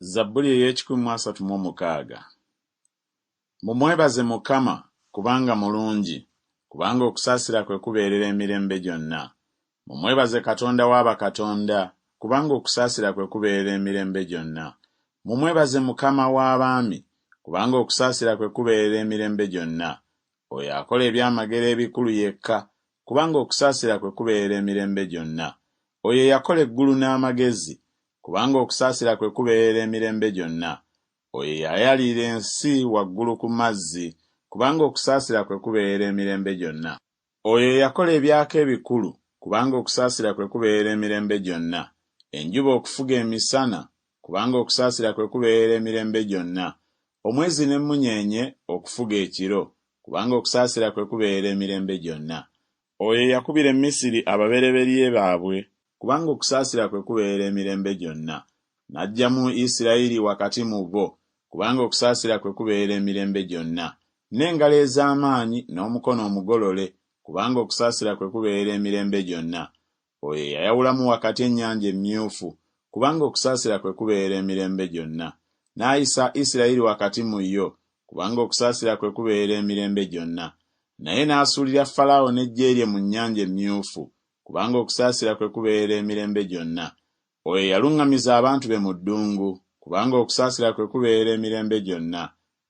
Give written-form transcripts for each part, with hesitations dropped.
Zabbuli ey'ekikumi asatu mu mukaaga. Mumwebaze Mukama kubanga mulungi, kubanga okusaasira kwe kubeerera emirembe gyonna. Mumwebaze Katonda wa bakatonda, kubanga okusaasira kwe kubeerera emirembe gyonna. Mumwebaze Mukama w'abaami, kubanga okusaasira kwe kubeerera emirembe gyonna. Oyo akola ebyamagero ebikulu yekka, kubanga okusaasira kwe kubeerera emirembe gyonna. Oyo yakola eggulu n'amagezi, kubanga okusaasira kwe kubeerera emirembe gyonna. Oyo yayalira ensi waggulu ku mazzi, kubanga okusaasira kwe kubeerera emirembe gyonna. Oyo yakola ebyaka ebikulu, kubanga okusaasira kwe kubeerera emirembe gyonna. Enjuba okufuga emisana, kubanga okusaasira kwe kubeerera emirembe gyonna. Omwezi n'emmunyeenye okufuga ekiro, kubanga okusaasira kwe kubeerera emirembe gyonna. Oyo yakubira Misiri ababereberye baabwe, kubanga okusaasira kwe kubeerera emirembe gyonna. N'aggyamu Isirayiri wakati mu bo, kubanga okusaasira kwe kubeerera emirembe gyonna. N'engalo ez'amaanyi n'omukono omugolole, kubanga okusaasira kwe kubeerera emirembe gyonna. Oyo yayawulamu wakati ennyanja emmyufu, kubanga okusaasira kwe kubeerera emirembe gyonna. N'ayisa Isirayiri wakati mu yo, kubanga okusaasira kwe kubeerera emirembe gyonna. Naye n'asuulira Falaawo n'eggye lye mu nnyanja emmyufu, kubanga okusaasira kwe kubeerera emirembe gyonna. Oyo yaluŋŋamiza abantu be mu ddungu, kubanga okusaasira kwe kubeerera emirembe gyonna.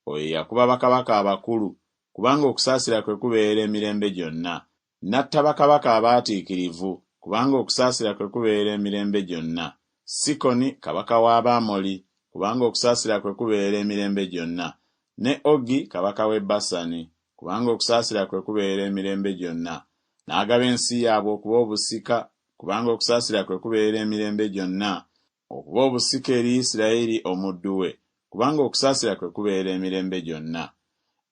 Oyo yakuba bakabaka abakulu, kubanga okusaasira kwe kubeerera emirembe gyonna. N'atta bakabaka abaatiikirivu, kubanga okusaasira kwe kubeerera emirembe gyonna. Sikoni kabaka w'Abamoli, kubanga okusaasira kwe kubeerera emirembe gyonna. Ne Ogi kabaka w'e Basani, kubanga okusaasira kwe kubeerera emirembe gyonna. N'agaba ensi yaabwe okuba obusika, kubanga okusaasira kwe kubeerera emirembe gyonna. Okuba obusika eri Isirayiri omuddu we, kubanga okusaasira kwe kubeerera emirembe gyonna.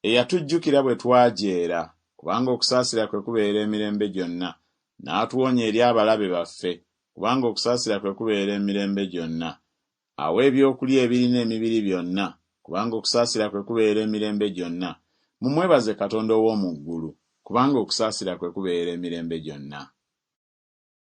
Eyatujjukira bwe twajeera, kubanga okusaasira kwe kubeerera emirembe gyonna. N'atuwonya eri abalabe baffe, kubanga okusaasira kwe kubeerera emirembe gyonna. Awa ebyokulya ebirina emibiri byonna, kubanga okusaasira kwe kubeerera emirembe gyonna. Mumwebaze Katonda ow'omu ggulu, kubanga okusaasira kwe kubeerera emirembe gyonna.